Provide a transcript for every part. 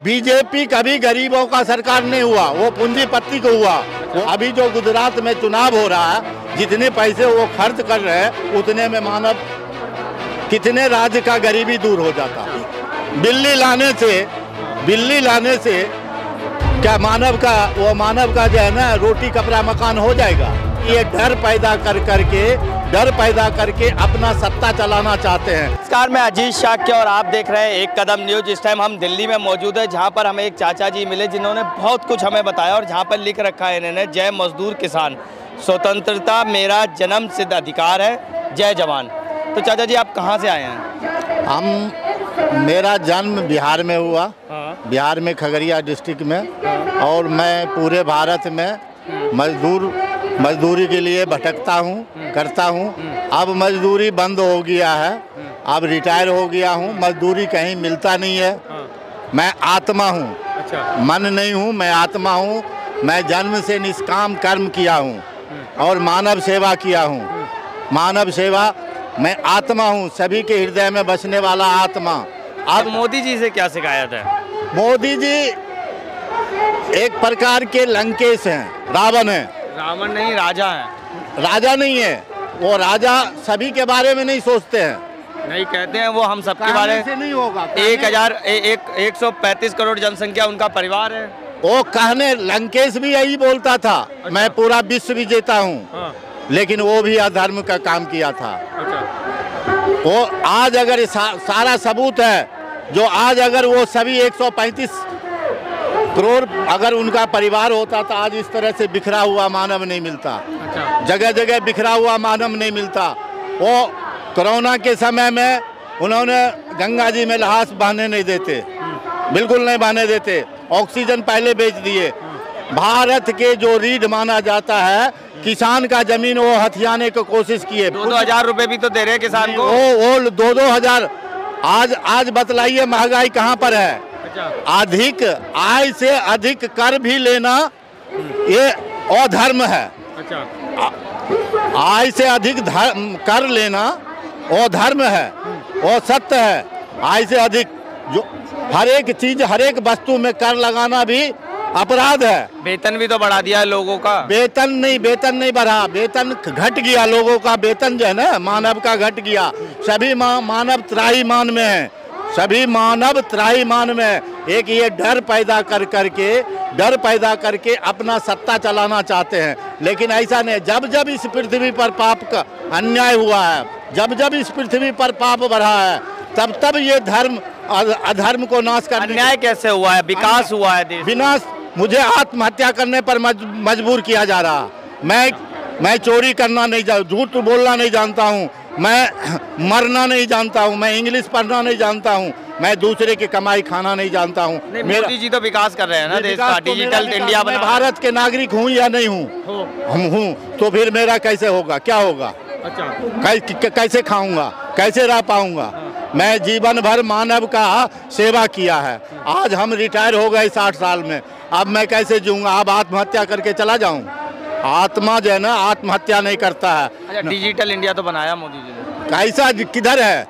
BJP कभी गरीबों का सरकार नहीं हुआ, वो पूंजीपति को हुआ। वो अभी जो गुजरात में चुनाव हो रहा है, जितने पैसे वो खर्च कर रहे हैं उतने में मानव कितने राज्य का गरीबी दूर हो जाता। बिल्ली लाने से क्या मानव का जो है ना रोटी कपड़ा मकान हो जाएगा। ये डर पैदा करके अपना सत्ता चलाना चाहते हैं। नमस्कार, मैं अजीत शाक्य और आप देख रहे हैं एक कदम न्यूज। इस टाइम हम दिल्ली में मौजूद है, जहां पर हमें एक चाचा जी मिले जिन्होंने बहुत कुछ हमें बताया और जहां पर लिख रखा है इन्होंने, जय मजदूर किसान, स्वतंत्रता मेरा जन्म सिद्ध अधिकार है, जय जवान। तो चाचा जी आप कहां से आए हैं? मेरा जन्म बिहार में हुआ। बिहार में खगड़िया डिस्ट्रिक्ट में। और मैं पूरे भारत में मजदूरी के लिए भटकता हूँ, करता हूँ। अब मजदूरी बंद हो गया है, अब रिटायर हो गया हूँ। मजदूरी कहीं मिलता नहीं है। मैं आत्मा हूँ, मन नहीं हूँ, मैं आत्मा हूँ। मैं जन्म से निष्काम कर्म किया हूँ और मानव सेवा किया हूँ। मानव सेवा, मैं आत्मा हूँ, सभी के हृदय में बसने वाला आत्मा। अब मोदी जी से क्या शिकायत है? मोदी जी एक प्रकार के लंकेश हैं, रावण है। रावण नहीं, राजा है। राजा नहीं है वो, राजा सभी के बारे में नहीं सोचते हैं। नहीं कहते हैं वो हम सबके बारे में से नहीं होगा। 135 करोड़ जनसंख्या उनका परिवार है। वो कहने, लंकेश भी यही बोलता था। अच्छा। मैं पूरा विश्व विजेता हूँ। हाँ। लेकिन वो भी अधर्म का काम किया था। अच्छा। वो आज अगर सारा सबूत है, जो आज अगर वो सभी 135 करोड़ अगर उनका परिवार होता तो आज इस तरह से बिखरा हुआ मानव नहीं मिलता। अच्छा। जगह जगह बिखरा हुआ मानव नहीं मिलता। वो कोरोना के समय में उन्होंने गंगा जी में लाश बहने नहीं देते, बिल्कुल नहीं बहने देते। ऑक्सीजन पहले बेच दिए। भारत के जो रीढ़ माना जाता है, किसान का जमीन वो हथियाने की कोशिश किए। 2,000 रुपए भी तो दे रहे हैं किसान को। वो 2,000। आज बतलाइए महंगाई कहाँ पर है? अधिक आय से अधिक कर भी लेना ये अधर्म है। अच्छा। आय से अधिक कर लेना अधर्म है, वो सत्य है। आय से अधिक जो हर एक चीज, हर एक वस्तु में कर लगाना भी अपराध है। वेतन भी तो बढ़ा दिया है लोगों का। वेतन नहीं बढ़ा, वेतन घट गया। लोगों का वेतन जो है ना, मानव का घट गया। सभी मानव त्राहिमाम में है, सभी मानव त्राहिमाम में। एक ये डर पैदा करके अपना सत्ता चलाना चाहते हैं। लेकिन ऐसा नहीं। जब इस पृथ्वी पर पाप का अन्याय हुआ है, जब इस पृथ्वी पर पाप बढ़ा है, तब ये धर्म अधर्म को नाश करने। अन्याय कैसे हुआ है? विकास हुआ है देश। विनाश। मुझे आत्महत्या करने पर मजबूर किया जा रहा। मैं चोरी करना नहीं जानता, झूठ बोलना नहीं जानता हूँ, मैं मरना नहीं जानता हूँ, मैं इंग्लिश पढ़ना नहीं जानता हूँ, मैं दूसरे की कमाई खाना नहीं जानता हूँ। मोदी जी तो विकास कर रहे हैं ना देश का, डिजिटल इंडिया बना। भारत के नागरिक हूँ या नहीं हूँ? हम हूँ। तो फिर मेरा कैसे होगा, क्या होगा? अच्छा। कैसे खाऊंगा, कैसे रह पाऊंगा? मैं जीवन भर मानव का सेवा किया है। आज हम रिटायर हो गए 60 साल में, अब मैं कैसे जीऊंगा? अब आत्महत्या करके चला जाऊं? आत्मा जो है ना, आत्महत्या नहीं करता है। अच्छा, डिजिटल इंडिया तो बनाया मोदी जी ने। कैसा, किधर है?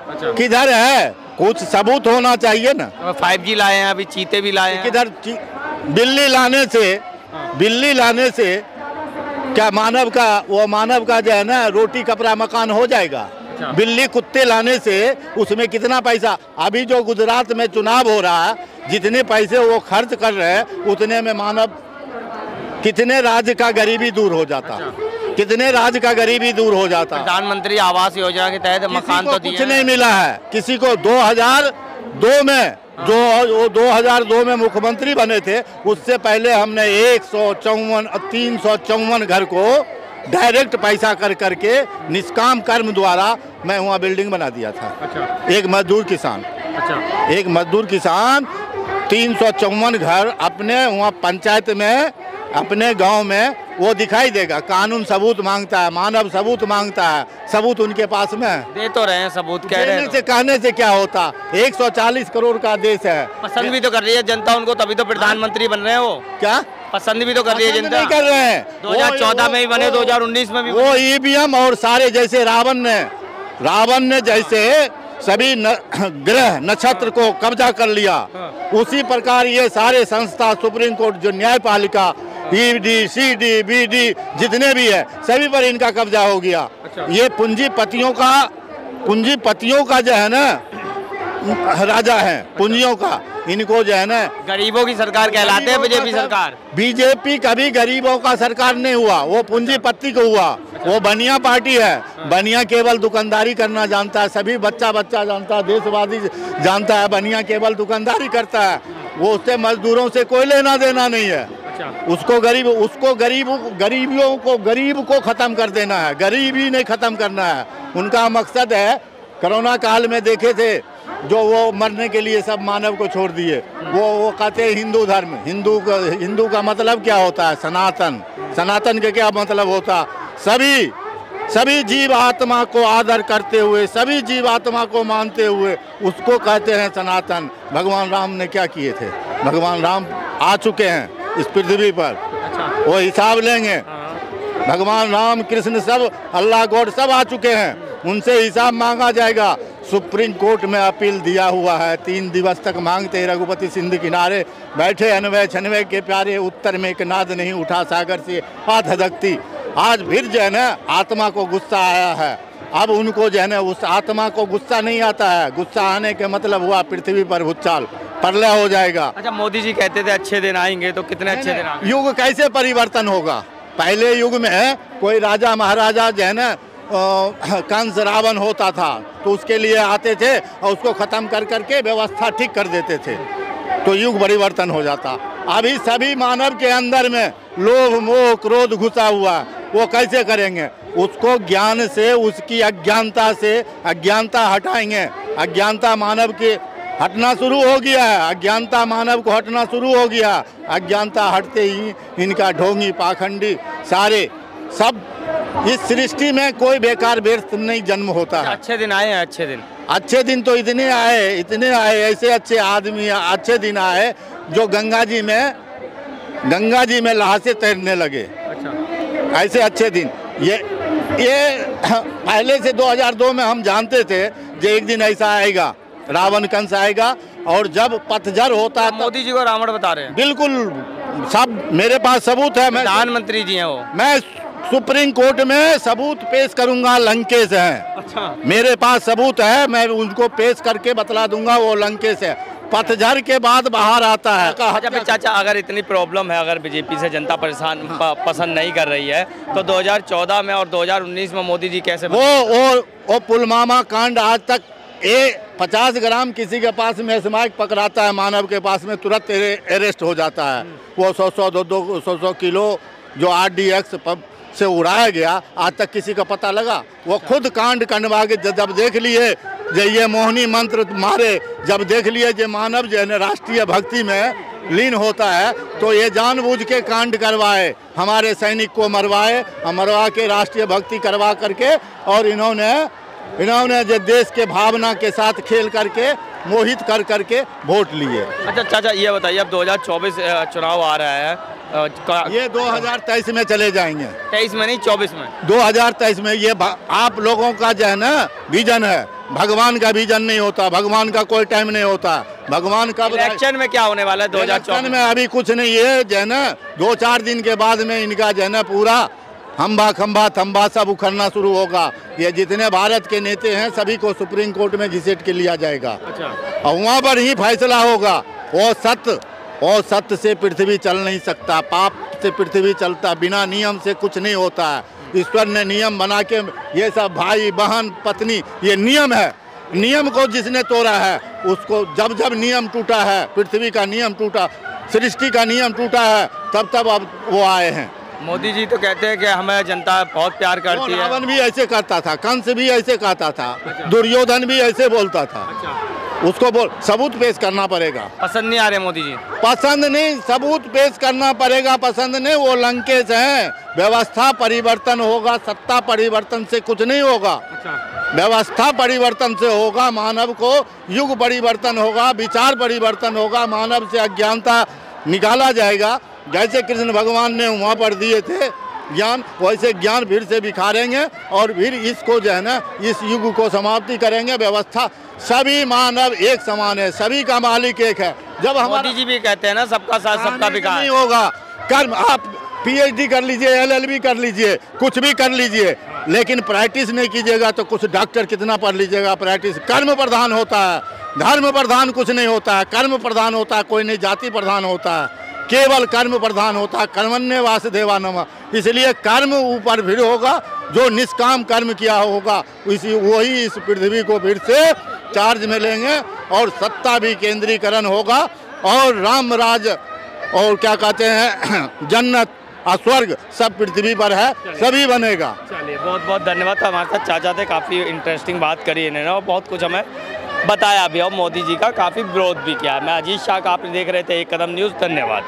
अच्छा। किधर है? कुछ सबूत होना चाहिए ना। 5G लाए हैं, अभी चीते भी लाए हैं। किधर? बिल्ली लाने से क्या मानव का जो है ना रोटी कपड़ा मकान हो जाएगा? अच्छा। बिल्ली कुत्ते लाने से उसमें कितना पैसा? अभी जो गुजरात में चुनाव हो रहा है, जितने पैसे वो खर्च कर रहे हैं उतने में मानव कितने राज्य का गरीबी दूर हो जाता। अच्छा। कितने राज्य का गरीबी दूर हो जाता। प्रधानमंत्री आवास योजना के तहत मकान तो कुछ नहीं मिला है किसी को। 2002 में जो 2002 में मुख्यमंत्री बने थे, उससे पहले हमने 354 घर को डायरेक्ट पैसा करके निष्काम कर्म द्वारा मैं वहाँ बिल्डिंग बना दिया था। अच्छा। एक मजदूर किसान 354 घर अपने वहाँ पंचायत में, अपने गांव में, वो दिखाई देगा। कानून सबूत मांगता है, मानव सबूत मांगता है, सबूत उनके पास में दे तो रहे हैं। सबूत कह रहे हैं, कहने से क्या होता? 140 करोड़ का देश है। पसंद भी तो कर रही है जनता उनको, तभी तो प्रधानमंत्री बन रहे हैं वो। क्या पसंद भी तो कर रही है जनता? नहीं कर रहे हैं। 2014 में ही बने, 2019 में भी वो ईवीएम और सारे, जैसे रावण ने जैसे सभी ग्रह नक्षत्र को कब्जा कर लिया, उसी प्रकार ये सारे संस्था, सुप्रीम कोर्ट, जो न्यायपालिका, ईडी, सीडी, बीडी जितने भी है सभी पर इनका कब्जा हो गया। ये पूंजीपतियों का जो है ना राजा है, पूंजियों का। इनको जो है ना गरीबों की सरकार कहलाते हैं बीजेपी सरकार। बीजेपी कभी गरीबों का सरकार नहीं हुआ, वो पूंजीपति को हुआ। वो बनिया पार्टी है, बनिया केवल दुकानदारी करना जानता है, सभी बच्चा जानता है, देशवादी जानता है, बनिया केवल दुकानदारी करता है। वो उससे मजदूरों से कोई लेना देना नहीं है। उसको गरीब को खत्म कर देना है, गरीबी नहीं खत्म करना है। उनका मकसद है, कोरोना काल में देखे थे जो वो मरने के लिए सब मानव को छोड़ दिए। वो कहते हैं हिंदू धर्म, हिंदू का मतलब क्या होता है? सनातन के क्या मतलब होता? सभी जीव आत्मा को आदर करते हुए, सभी जीव आत्मा को मानते हुए उसको कहते हैं सनातन। भगवान राम ने क्या किए थे? भगवान राम आ चुके हैं इस पृथ्वी पर, वो हिसाब लेंगे। भगवान राम, कृष्ण, सब अल्लाह गॉड सब आ चुके हैं, उनसे हिसाब मांगा जाएगा। सुप्रीम कोर्ट में अपील दिया हुआ है, 3 दिवस तक मांगते रघुपति सिंध किनारे बैठे अनवय छनवय के प्यारे, उत्तर में एक नाद नहीं उठा सागर से हाथ धधकती। आज फिर जो है ना आत्मा को गुस्सा आया है। अब उनको जो है ना उस आत्मा को गुस्सा नहीं आता है। गुस्सा आने के मतलब हुआ पृथ्वी पर भूचाल, प्रलय हो जाएगा। अच्छा, मोदी जी कहते थे अच्छे दिन आएंगे, तो कितने अच्छे दिन आएंगे? युग कैसे परिवर्तन होगा? पहले युग में कोई राजा महाराजा जो है ना कंस रावण होता था तो उसके लिए आते थे और उसको खत्म कर करके व्यवस्था ठीक कर देते थे, तो युग परिवर्तन हो जाता। अभी सभी मानव के अंदर में लोभ, मोह, क्रोध घुसा हुआ, वो कैसे करेंगे? उसको ज्ञान से, उसकी अज्ञानता से अज्ञानता हटाएंगे। अज्ञानता मानव के हटना शुरू हो गया है, अज्ञानता मानव को हटना शुरू हो गया। अज्ञानता हटते ही इनका ढोंगी, पाखंडी सारे सब, इस सृष्टि में कोई बेकार व्यर्थ नहीं जन्म होता है। अच्छे दिन आए हैं, अच्छे दिन तो इतने आए ऐसे अच्छे आदमी, अच्छे दिन आए जो गंगा जी में लहासे तैरने लगे। अच्छा, ऐसे अच्छे दिन ये पहले से 2002 में हम जानते थे कि एक दिन ऐसा आएगा, रावण कंस आएगा। और जब पतझड़ होता है, मोदी जी को रावण बता रहे हैं। बिल्कुल, सब मेरे पास सबूत है। प्रधानमंत्री जी हैं वो। मैं सुप्रीम कोर्ट में सबूत पेश करूंगा, लंकेश हैं। अच्छा, मेरे पास सबूत है, मैं उनको पेश करके बतला दूंगा वो लंकेश है। पतझड़ के बाद बाहर आता है। अच्छा चाचा, अगर इतनी प्रॉब्लम है, अगर बीजेपी से जनता पसंद नहीं कर रही है, तो 2014 में और 2019 में मोदी जी कैसे? वो पुलवामा कांड, आज तक 50 ग्राम किसी के पास में स्मैक पकड़ाता है, मानव के पास में तुरंत अरेस्ट हो जाता है। वो 100 किलो जो RDX से उड़ाया गया, आज तक किसी का पता लगा? वो खुद कांड करवा के जब देख लिए ये मोहनी मंत्र मारे, जब देख लिए जो मानव जो है राष्ट्रीय भक्ति में लीन होता है, तो ये जानबूझ के कांड करवाए, हमारे सैनिक को मरवा के राष्ट्रीय भक्ति करवा करके, और इन्होंने जो देश के भावना के साथ खेल करके मोहित कर करके वोट लिए। अच्छा चाचा, ये बताइए, अब 2024 चुनाव आ रहा है, ये 2023 में चले जाएंगे। 23 में नहीं, 24 में। 2023 में। ये आप लोगों का जो है ना विजन है, भगवान का विजन नहीं होता। भगवान का कोई टाइम नहीं होता। भगवान का इलेक्शन में क्या होने वाला है 2024 में? अभी कुछ नहीं है, जो है ना 2-4 दिन के बाद में इनका जो है ना पूरा हम्बा खम्बा थम्बा सब उखड़ना शुरू होगा। ये जितने भारत के नेता हैं सभी को सुप्रीम कोर्ट में घसीट के लिया जाएगा। अच्छा। और वहाँ पर ही फैसला होगा। और सत्य से पृथ्वी चल नहीं सकता, पाप से पृथ्वी चलता, बिना नियम से कुछ नहीं होता है। ईश्वर ने नियम बना के, ये सब भाई बहन पत्नी, ये नियम है। नियम को जिसने तोड़ा है उसको, जब नियम टूटा है, पृथ्वी का नियम टूटा, सृष्टि का नियम टूटा है, तब अब वो आए हैं। मोदी जी तो कहते हैं कि हमें जनता बहुत प्यार करती है। रावण भी ऐसे करता था, कंस भी ऐसे कहता था। अच्छा। दुर्योधन भी ऐसे बोलता था। अच्छा। उसको सबूत पेश करना पड़ेगा। पसंद नहीं आ रहे मोदी जी? पसंद नहीं, सबूत पेश करना पड़ेगा। पसंद नहीं, वो लंकेश हैं। व्यवस्था परिवर्तन होगा, सत्ता परिवर्तन से कुछ नहीं होगा। अच्छा। व्यवस्था परिवर्तन से होगा, मानव को युग परिवर्तन होगा, विचार परिवर्तन होगा, मानव से अज्ञानता निकाला जाएगा। जैसे कृष्ण भगवान ने वहाँ पर दिए थे ज्ञान, वैसे ज्ञान फिर से बिखारेंगे और फिर इसको जो है ना, इस युग को समाप्ति करेंगे। व्यवस्था सभी मानव एक समान है, सभी का मालिक एक है। जब मोदी जी भी कहते हैं ना सबका साथ सबका विकास नहीं होगा। कर्म, आप PhD कर लीजिए, LLB कर लीजिए, कुछ भी कर लीजिए, लेकिन प्रैक्टिस नहीं कीजिएगा तो कुछ डॉक्टर कितना पढ़ लीजिएगा। प्रैक्टिस कर्म प्रधान होता है, धर्म प्रधान कुछ नहीं होता है। कर्म प्रधान होता है, कोई नहीं जाति प्रधान होता है, केवल कर्म प्रधान होता है। कर्मण्य वासुदेवा नमः। इसलिए कर्म ऊपर फिर होगा, जो निष्काम कर्म किया होगा वही इस पृथ्वी को फिर से चार्ज में लेंगे और सत्ता भी केंद्रीकरण होगा और राम राज और क्या कहते हैं जन्नत और स्वर्ग सब पृथ्वी पर है, सभी बनेगा। चलिए बहुत बहुत धन्यवाद। हमारे साथ चाचा थे, काफ़ी इंटरेस्टिंग बात करी इन्होंने और बहुत कुछ हमें बताया भी और मोदी जी का काफ़ी विरोध भी किया। मैं अजीत शाह का, आप देख रहे थे एक कदम न्यूज़। धन्यवाद।